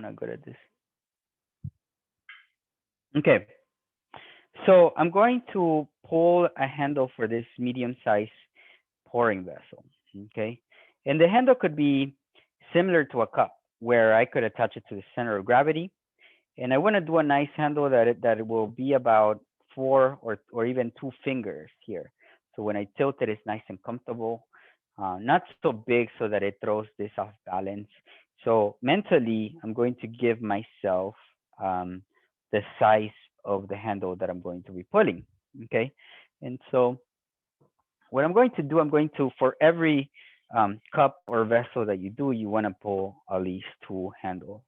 not good at this. Okay, so I'm going to pull a handle for this medium size pouring vessel. Okay, and the handle could be similar to a cup where I could attach it to the center of gravity. And I want to do a nice handle that it will be about four or even two fingers here. So when I tilt it, it's nice and comfortable. Not so big so that it throws this off balance. So mentally, I'm going to give myself um, the size of the handle that I'm going to be pulling. Okay, and so what I'm going to do, I'm going to, for every cup or vessel that you do, you want to pull at least two handles.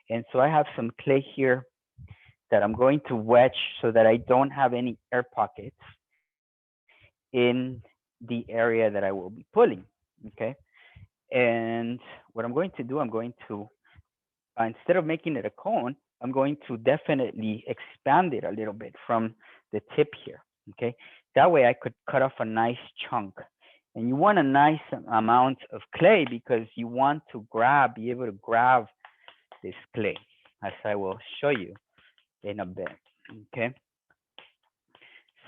And so I have some clay here that I'm going to wedge so that I don't have any air pockets in the area that I will be pulling. Okay. And what I'm going to do, I'm going to, instead of making it a cone, I'm going to definitely expand it a little bit from the tip here. Okay. That way I could cut off a nice chunk. And you want a nice amount of clay because you want to be able to grab this clay, as I will show you in a bit. Okay.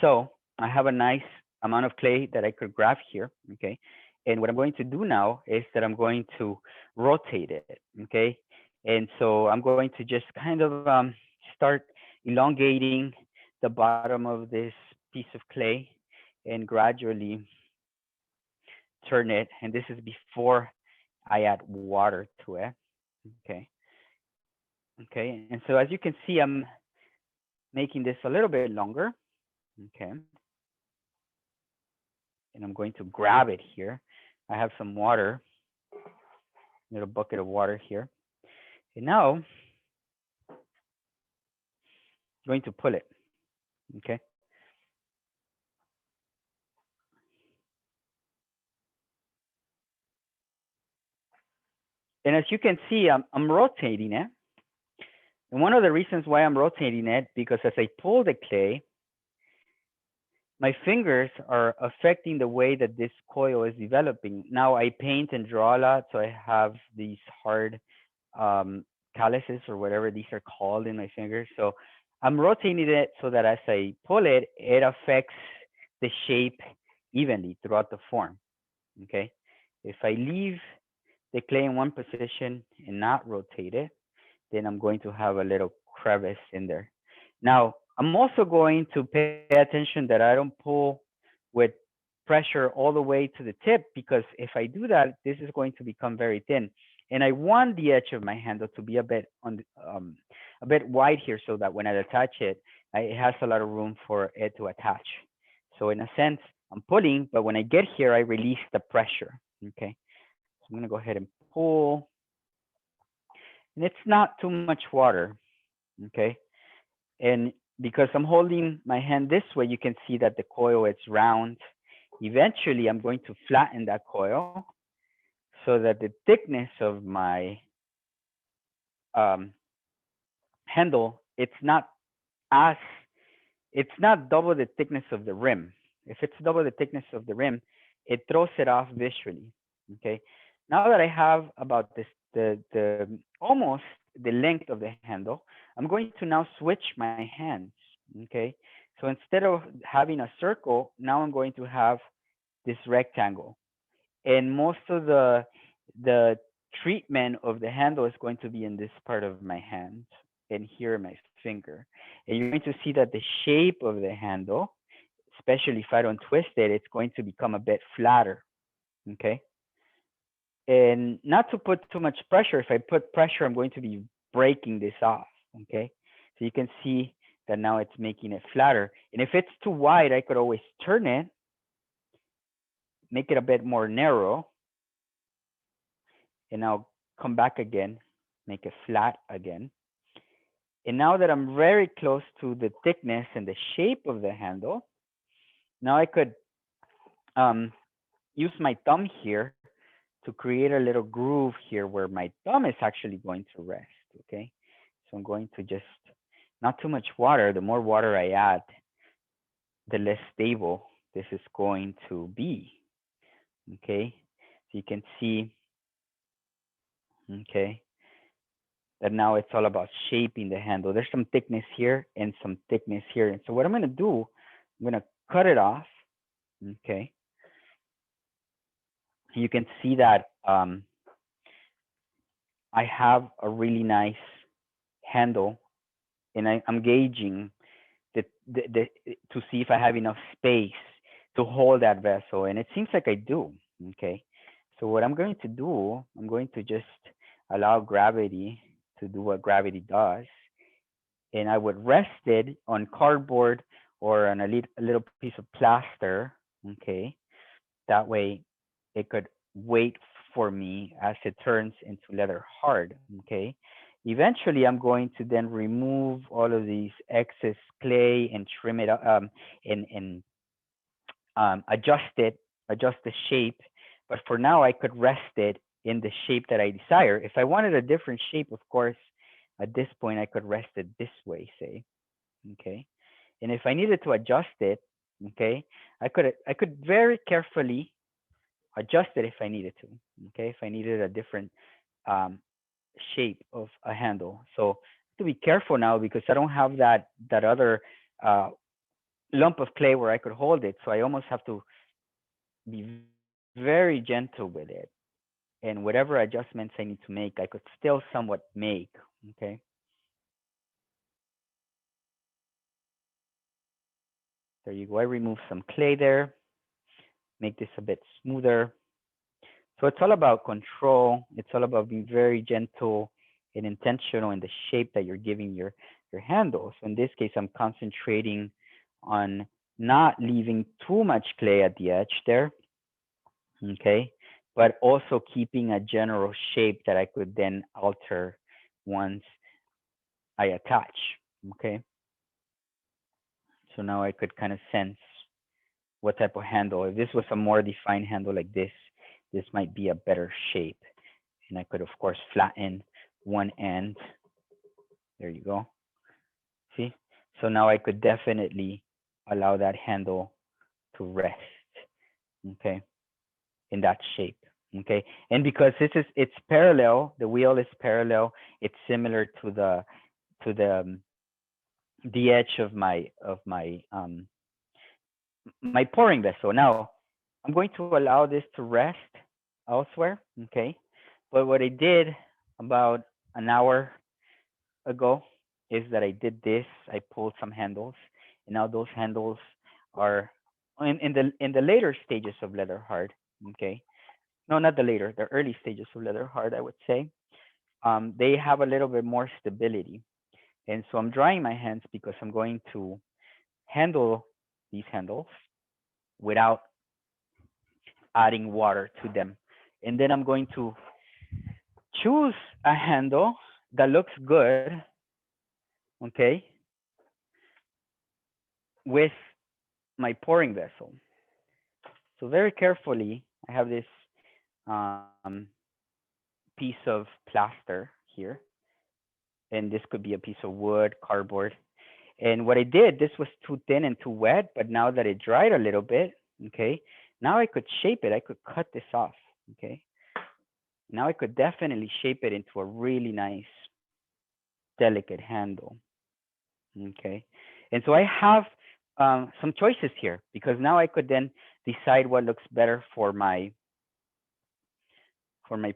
So I have a nice amount of clay that I could grab here. Okay. And what I'm going to do now is that I'm going to rotate it. Okay. And so I'm going to just kind of start elongating the bottom of this piece of clay and gradually turn it. And this is before I add water to it. Okay. Okay. And so as you can see, I'm making this a little bit longer. Okay. And I'm going to grab it here. I have some water, little bucket of water here. And now I'm going to pull it. Okay. And as you can see, I'm rotating it. And one of the reasons why I'm rotating it, because as I pull the clay, my fingers are affecting the way that this coil is developing. Now I paint and draw a lot, so I have these hard um, calluses or whatever these are called in my fingers. So I'm rotating it so that as I pull it, it affects the shape evenly throughout the form. Okay. If I leave the clay in one position and not rotate it, then I'm going to have a little crevice in there. Now, I'm also going to pay attention that I don't pull with pressure all the way to the tip, because if I do that, this is going to become very thin. And I want the edge of my handle to be a bit a bit wide here so that when I attach it, it has a lot of room for it to attach. So in a sense, I'm pulling, but when I get here, I release the pressure. Okay. So I'm going to go ahead and pull. And it's not too much water. Okay. And because I'm holding my hand this way, you can see that the coil is round. Eventually, I'm going to flatten that coil so that the thickness of my um, handle, as, it's not double the thickness of the rim. If it's double the thickness of the rim, it throws it off visually. Okay. Now that I have about the almost the length of the handle, I'm going to now switch my hands. Okay. So instead of having a circle, now I'm going to have this rectangle. And most of the treatment of the handle is going to be in this part of my hand and here my finger. And you're going to see that the shape of the handle, especially if I don't twist it, it's going to become a bit flatter. Okay. And not to put too much pressure. If I put pressure, I'm going to be breaking this off. Okay. So you can see that now it's making it flatter. And if it's too wide, I could always turn it, make it a bit more narrow, and I'll come back again, make it flat again. And now that I'm very close to the thickness and the shape of the handle, now I could um, use my thumb here to create a little groove here where my thumb is actually going to rest. Okay. So I'm going to just, not too much water. The more water I add, the less stable this is going to be. Okay. So you can see, okay, that now it's all about shaping the handle. There's some thickness here and some thickness here. And so what I'm going to do, I'm going to cut it off. Okay. You can see that I have a really nice handle, and I'm gauging the to see if I have enough space to hold that vessel, and it seems like I do. Okay, so what I'm going to do, I'm going to just allow gravity to do what gravity does, and I would rest it on cardboard or on a little piece of plaster. Okay, that way it could wait for me as it turns into leather hard. Okay, eventually I'm going to then remove all of these excess clay and trim it and adjust the shape. But for now, I could rest it in the shape that I desire. If I wanted a different shape, of course, at this point I could rest it this way, say. Okay, and if I needed to adjust it, okay, I could very carefully adjust it if I needed to. Okay, if I needed a different um, shape of a handle. So to be careful now because I don't have that other uh, lump of clay where I could hold it. So I almost have to be very gentle with it. And whatever adjustments I need to make, I could still somewhat make. Okay. There you go. I remove some clay there, make this a bit smoother. So it's all about control. It's all about being very gentle and intentional in the shape that you're giving your handle. So in this case, I'm concentrating on not leaving too much clay at the edge there, okay, but also keeping a general shape that I could then alter once I attach, okay. So now I could kind of sense what type of handle. If this was a more defined handle like this might be a better shape. And I could, of course, flatten one end. There you go. See? So now I could definitely allow that handle to rest, okay, in that shape, okay? And because it's parallel, the wheel is parallel, it's similar to the edge of my pouring vessel. Now, I'm going to allow this to rest elsewhere, okay? But what I did about an hour ago is that I did this. I pulled some handles, and now those handles are in the later stages of leather hard. Okay, no, not the later, the early stages of leather hard, I would say. They have a little bit more stability, and so I'm drying my hands because I'm going to handle these handles without adding water to them, and then I'm going to choose a handle that looks good. Okay, with my pouring vessel. So very carefully, I have this um, piece of plaster here, and this could be a piece of wood, cardboard. And what I did, this was too thin and too wet, but now that it dried a little bit, okay, now I could shape it. I could cut this off, okay. Now I could definitely shape it into a really nice, delicate handle, okay. And so I have some choices here because now I could then decide what looks better for my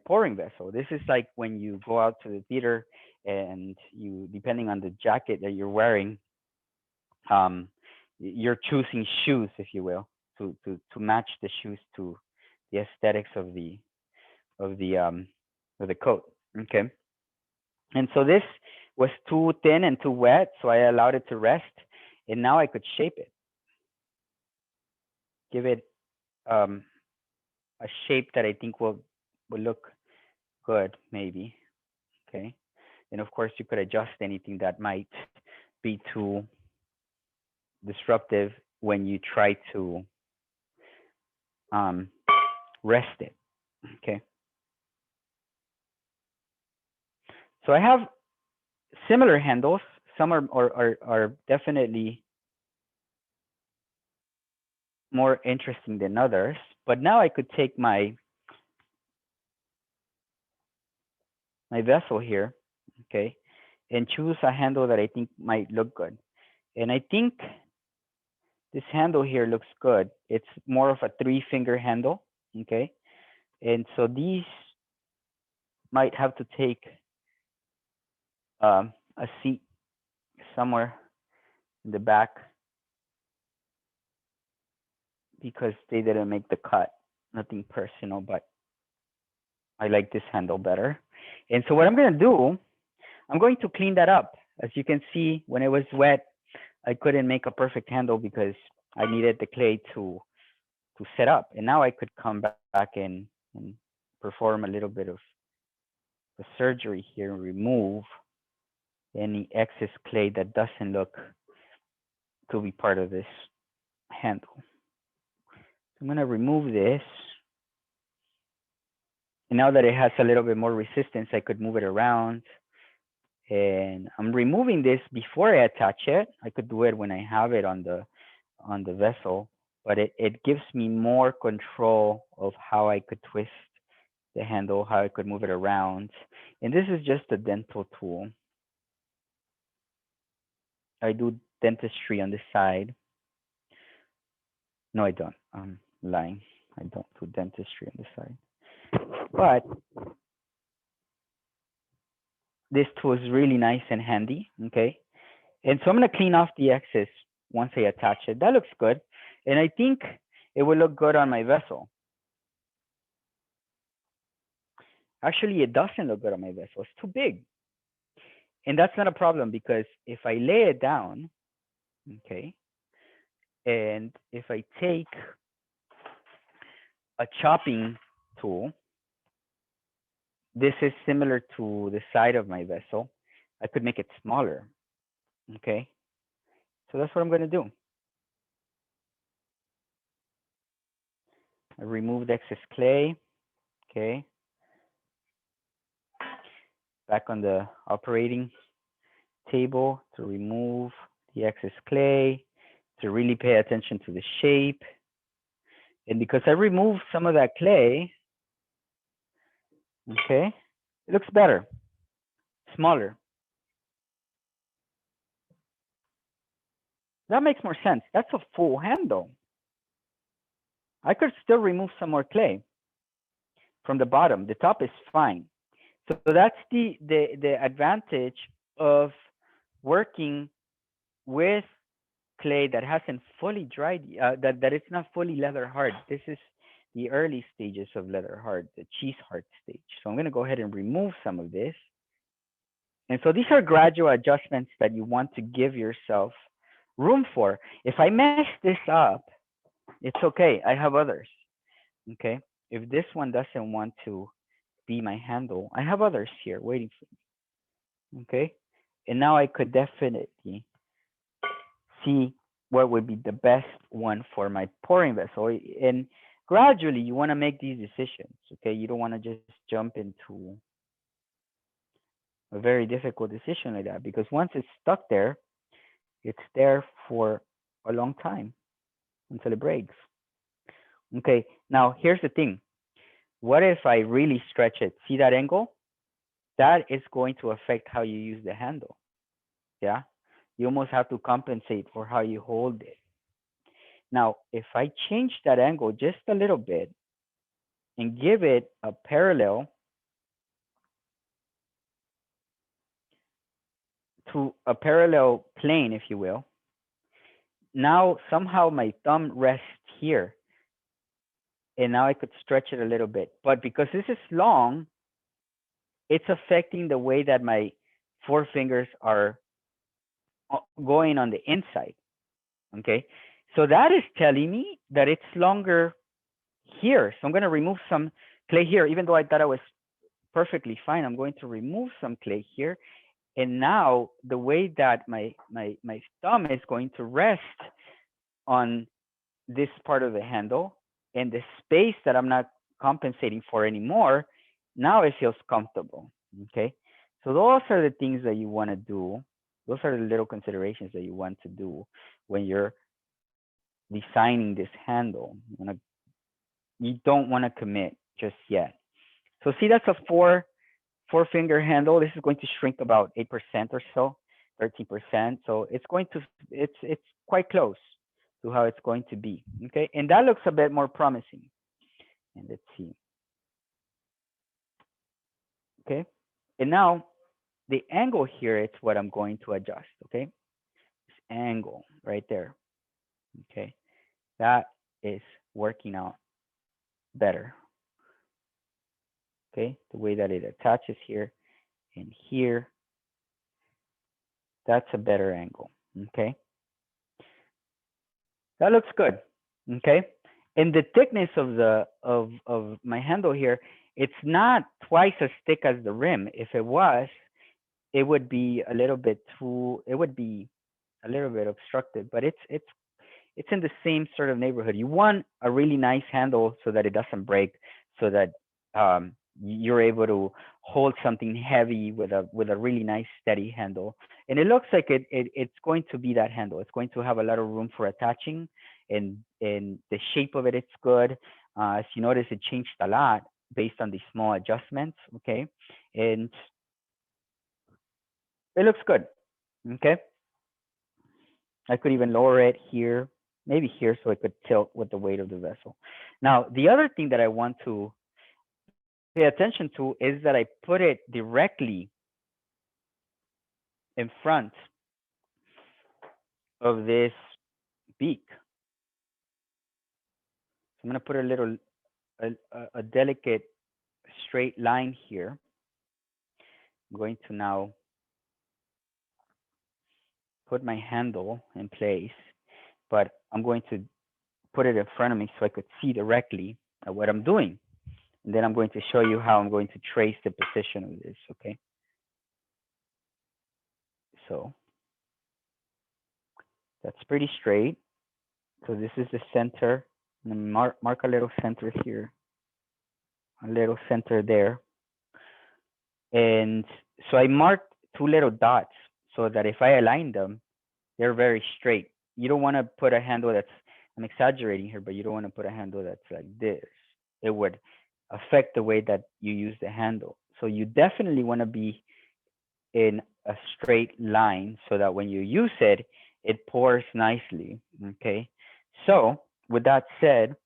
pouring vessel. This is like when you go out to the theater and you, depending on the jacket that you're wearing, um, you're choosing shoes, if you will, to match the shoes to the aesthetics of the um of the coat. Okay, and so this was too thin and too wet, so I allowed it to rest, and now I could shape it, give it um, a shape that I think will look good, maybe. Okay. And of course, you could adjust anything that might be too disruptive when you try to um, rest it. Okay. So I have similar handles. Some are definitely more interesting than others. But now I could take my vessel here. okay, and choose a handle that I think might look good. And I think this handle here looks good. It's more of a 3-finger handle, okay? And so these might have to take a seat somewhere in the back because they didn't make the cut. Nothing personal, but I like this handle better. And so what I'm gonna do, I'm going to clean that up. As you can see, when it was wet, I couldn't make a perfect handle because I needed the clay to set up. And now I could come back and perform a little bit of the surgery here and remove any excess clay that doesn't look to be part of this handle. So I'm going to remove this. And now that it has a little bit more resistance, I could move it around. And I'm removing this before I attach it. I could do it when I have it on the vessel, but it gives me more control of how I could twist the handle, how I could move it around. And this is just a dental tool. I do dentistry on the side. No, I don't. I'm lying. I don't do dentistry on the side. But this tool is really nice and handy, okay? And so I'm gonna clean off the excess once I attach it. That looks good. And I think it will look good on my vessel. Actually, it doesn't look good on my vessel. It's too big. And that's not a problem because if I lay it down, okay, and if I take a chopping tool, this is similar to the side of my vessel. I could make it smaller, okay? So that's what I'm gonna do. I remove the excess clay, okay? Back on the operating table to remove the excess clay, to really pay attention to the shape. And because I removed some of that clay, okay, it looks better, smaller. That makes more sense. That's a full handle. I could still remove some more clay from the bottom. The top is fine. So that's the advantage of working with clay that hasn't fully dried, that it's not fully leather hard. This is the early stages of leather hard, the cheese hard stage. So I'm going to go ahead and remove some of this. And so these are gradual adjustments that you want to give yourself room for. If I mess this up, it's okay. I have others. Okay. If this one doesn't want to be my handle, I have others here waiting for me. Okay. And now I could definitely see what would be the best one for my pouring vessel. And gradually, you want to make these decisions. Okay. You don't want to just jump into a very difficult decision like that because once it's stuck there, it's there for a long time until it breaks. Okay. Now, here's the thing. What if I really stretch it? See that angle? That is going to affect how you use the handle. Yeah. You almost have to compensate for how you hold it. Now, if I change that angle just a little bit and give it a parallel to a parallel plane, if you will, now somehow my thumb rests here. And now I could stretch it a little bit. But because this is long, it's affecting the way that my 4 fingers are going on the inside. Okay. So that is telling me that it's longer here. So I'm going to remove some clay here, even though I thought I was perfectly fine. I'm going to remove some clay here. And now the way that my thumb is going to rest on this part of the handle and the space that I'm not compensating for anymore, now it feels comfortable. Okay. So those are the things that you want to do. Those are the little considerations that you want to do when you're designing this handle. You don't want to commit just yet. So see, that's a 4 four finger handle, this is going to shrink about 8% or so, 13%. So it's going to, it's quite close to how it's going to be. Okay, and that looks a bit more promising. And let's see. Okay, and now the angle here, it's what I'm going to adjust. Okay, this angle right there. Okay, that is working out better. Okay, the way that it attaches here and here, that's a better angle. Okay, that looks good. Okay, and the thickness of the of my handle here, it's not twice as thick as the rim. If it was, it would be a little bit too, it would be a little bit obstructed, but it's in the same sort of neighborhood. You want a really nice handle so that it doesn't break, so that you're able to hold something heavy with a really nice steady handle. And it looks like it's going to be that handle. It's going to have a lot of room for attaching, and the shape of it's good. As you notice, it changed a lot based on these small adjustments. Okay, and it looks good. Okay, I could even lower it here, maybe here, so it could tilt with the weight of the vessel. Now, the other thing that I want to pay attention to is that I put it directly in front of this beak. So I'm going to put a little, a delicate straight line here. I'm going to now put my handle in place, but I'm going to put it in front of me so I could see directly what I'm doing. And then I'm going to show you how I'm going to trace the position of this, okay? So that's pretty straight. So this is the center. And mark a little center here, a little center there. And so I marked two little dots so that if I align them, they're very straight. You don't want to put a handle that's, I'm exaggerating here, but you don't want to put a handle that's like this. It would affect the way that you use the handle. So you definitely want to be in a straight line so that when you use it, it pours nicely. Okay. So with that said,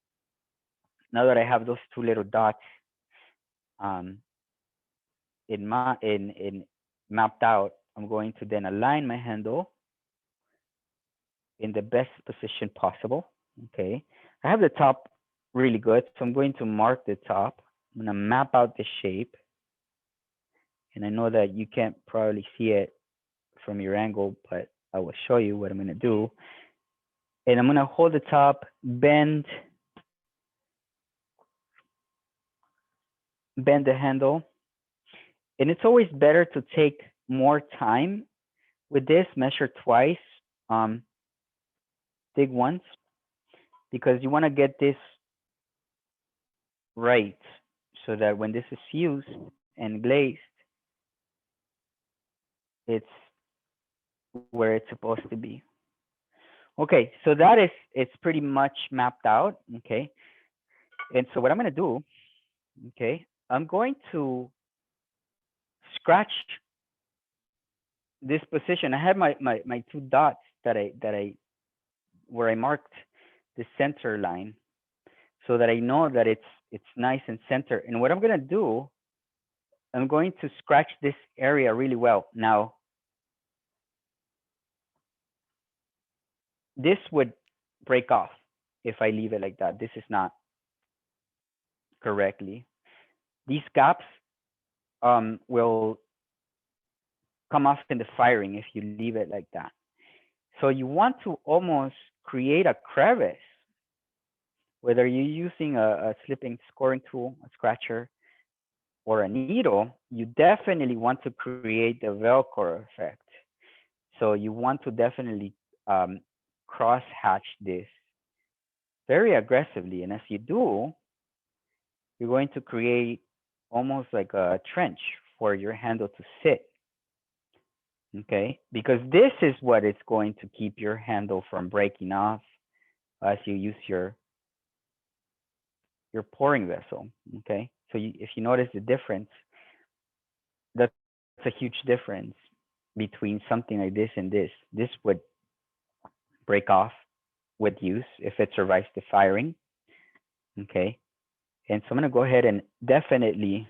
now that I have those two little dots in mapped out, I'm going to then align my handle in the best position possible. Okay. I have the top really good, so I'm going to mark the top. I'm going to map out the shape. And I know that you can't probably see it from your angle, but I will show you what I'm going to do. And I'm going to hold the top, bend the handle. And it's always better to take more time with this, measure twice, dig once, because you want to get this right so that when this is fused and glazed, it's where it's supposed to be. Okay, so that is, it's pretty much mapped out. Okay, and so what I'm going to do, okay, I'm going to scratch this position. I have my two dots that I where I marked the center line so that I know that it's nice and center. And what I'm going to do, I'm going to scratch this area really well. Now, this would break off if I leave it like that. This is not correctly. These gaps will come off in the firing if you leave it like that. So you want to almost create a crevice, whether you're using a slipping scoring tool, a scratcher, or a needle, you definitely want to create the Velcro effect. So you want to definitely cross hatch this very aggressively. And as you do, you're going to create almost like a trench for your handle to sit. Okay, because this is what is going to keep your handle from breaking off as you use your pouring vessel. Okay, so if you notice the difference, a huge difference between something like this and this. This would break off with use if it survives the firing. Okay. And so I'm going to go ahead and definitely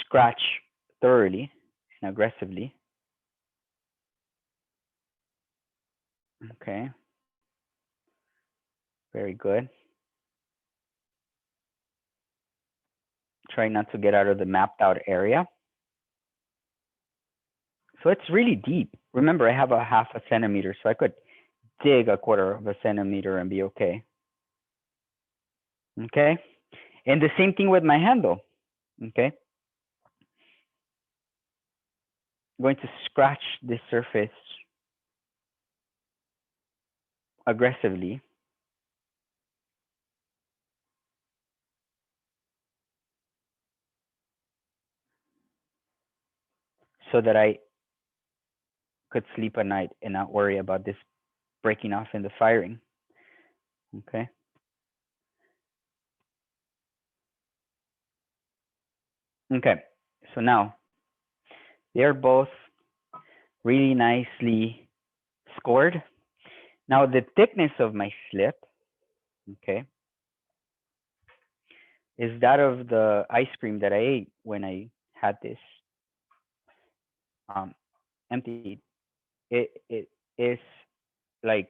scratch thoroughly and aggressively. Okay. Very good. Try not to get out of the mapped out area. So it's really deep. Remember, I have a 1/2 centimeter, so I could dig a 1/4 centimeter and be okay. Okay. And the same thing with my handle. Okay. I'm going to scratch this surface aggressively. So that I could sleep at night and not worry about this breaking off in the firing. Okay. Okay. So now they're both really nicely scored. Now the thickness of my slip, okay, is that of the ice cream that I ate when I had this emptied. It is like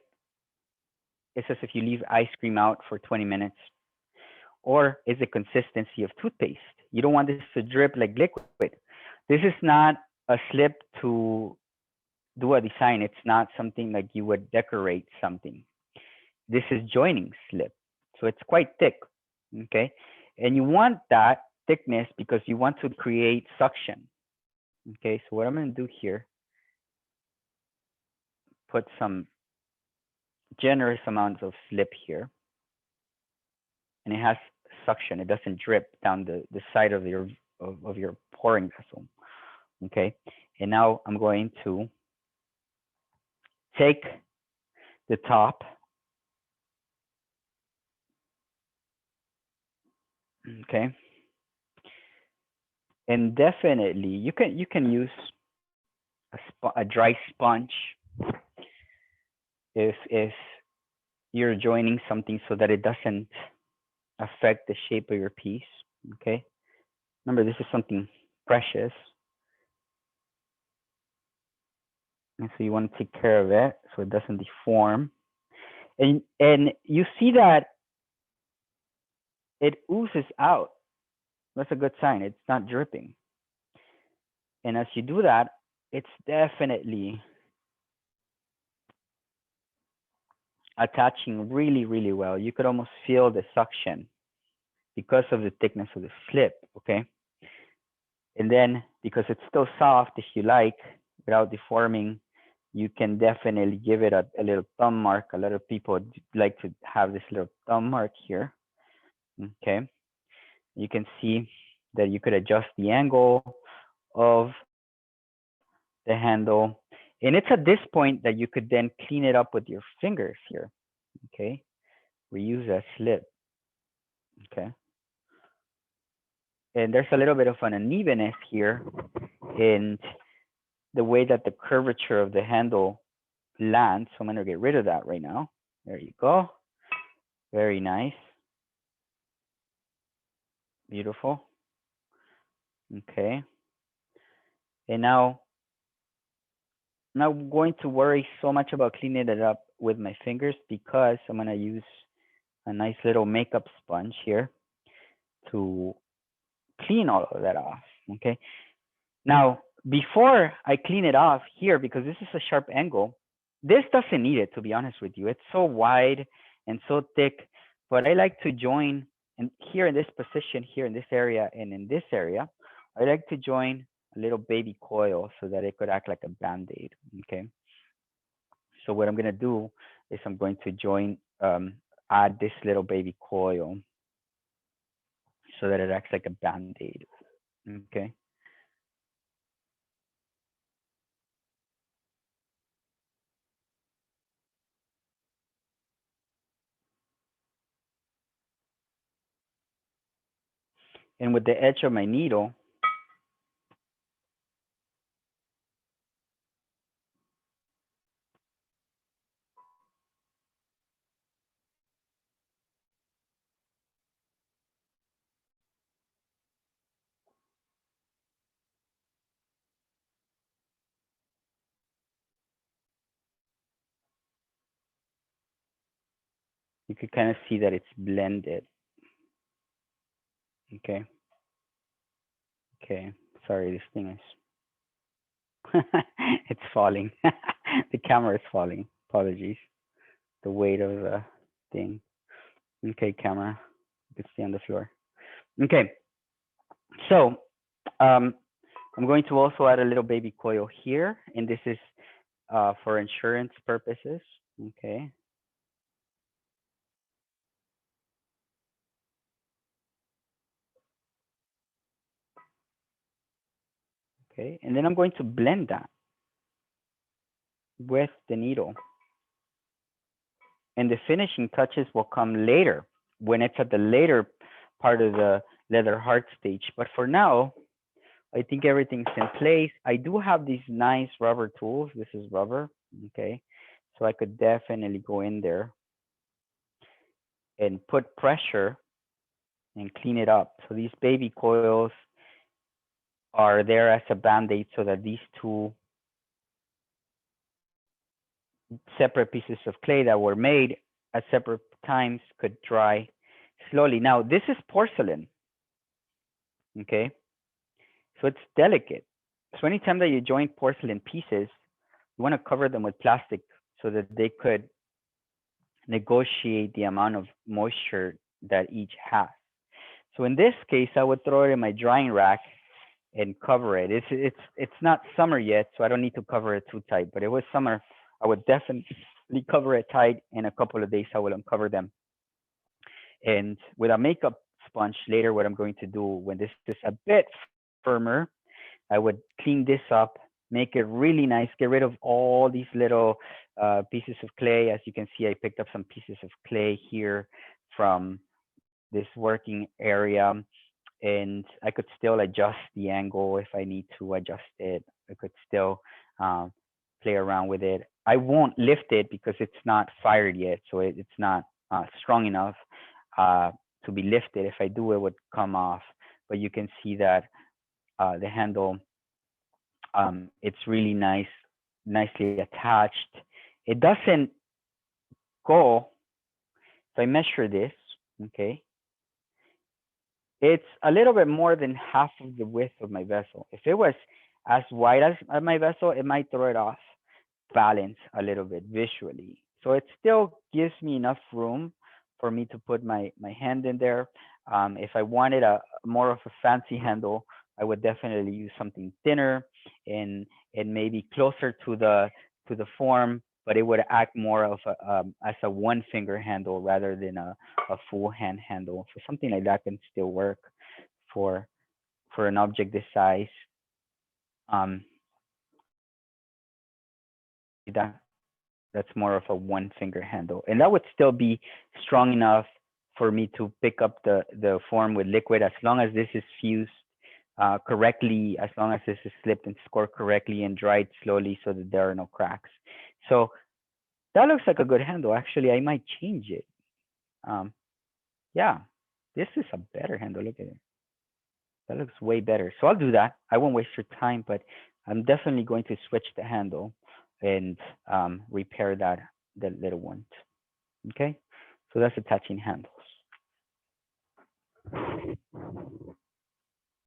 it's as if you leave ice cream out for 20 minutes, or is the consistency of toothpaste. You don't want this to drip like liquid. This is not a slip to do a design. It's not something like you would decorate something. This is joining slip. So it's quite thick, okay? And you want that thickness because you want to create suction. Okay, so what I'm gonna do here, put some generous amounts of slip here, and it has suction. It doesn't drip down the side of your pouring vessel. Okay, and now I'm going to take the top. Okay, and definitely you can use a dry sponge if you're joining something so that it doesn't affect the shape of your piece. Okay, remember this is something precious, and so you want to take care of it so it doesn't deform. And you see that it oozes out. That's a good sign. It's not dripping. And as you do that, it's definitely attaching really, really well. You could almost feel the suction because of the thickness of the slip, okay? And then because it's still soft, if you like, without deforming, you can definitely give it a little thumb mark. A lot of people like to have this little thumb mark here, okay? You can see that you could adjust the angle of the handle. And it's at this point that you could then clean it up with your fingers here, okay? Reuse that slip, okay? And there's a little bit of an unevenness here in the way that the curvature of the handle lands. So I'm gonna get rid of that right now. There you go. Very nice. Beautiful. Okay. And now I'm not going to worry so much about cleaning it up with my fingers because I'm gonna use a nice little makeup sponge here to clean all of that off. Okay. Now, before I clean it off here, because this is a sharp angle, this doesn't need it, to be honest with you. It's so wide and so thick, but I like to join, and here in this position, here in this area, and in this area, I like to join a little baby coil so that it could act like a Band-Aid, okay? So what I'm gonna do is I'm going to add this little baby coil so that it acts like a Band-Aid, okay? And with the edge of my needle, You could kind of see that it's blended. Okay. Okay. Sorry, this thing is it's falling. The camera is falling. Apologies. The weight of the thing. Okay, camera. You can stay on the floor. Okay. So um, I'm going to also add a little baby coil here, and this is for insurance purposes. Okay. Okay. And then I'm going to blend that with the needle. And the finishing touches will come later when it's at the later part of the leather heart stage. But for now, I think everything's in place. I do have these nice rubber tools. This is rubber. Okay. So I could definitely go in there and put pressure and clean it up. So these baby coils are there as a band-aid so that these two separate pieces of clay that were made at separate times could dry slowly. Now, this is porcelain, okay? So it's delicate. So anytime that you join porcelain pieces, you want to cover them with plastic so that they could negotiate the amount of moisture that each has. So in this case, I would throw it in my drying rack and cover it. It's not summer yet, so I don't need to cover it too tight. But it was summer, I would definitely cover it tight. In a couple of days, I will uncover them. And with a makeup sponge later, what I'm going to do when this is a bit firmer, I would clean this up, make it really nice, get rid of all these little pieces of clay. As you can see, I picked up some pieces of clay here from this working area, and I could still adjust the angle if I need to adjust it. I could still play around with it. I won't lift it because it's not fired yet, so it's not strong enough to be lifted. If I do, it would come off. But you can see that the handle, it's really nice, nicely attached. It doesn't go. If I measure this, okay, it's a little bit more than half of the width of my vessel. If it was as wide as my vessel, it might throw it off balance a little bit visually. So it still gives me enough room for me to put my hand in there. If I wanted a more of a fancy handle, I would definitely use something thinner and maybe closer to the form, but it would act more of a as a one finger handle rather than a full hand handle. So something like that can still work for an object this size. Um, that that's more of a one finger handle, and that would still be strong enough for me to pick up the form with liquid as long as this is fused correctly, as long as this is slipped and scored correctly and dried slowly so that there are no cracks. So that looks like a good handle. Actually, I might change it. Yeah, this is a better handle. Look at it. That looks way better. So I'll do that. I won't waste your time, but I'm definitely going to switch the handle and repair that little one. Okay, so that's attaching handles.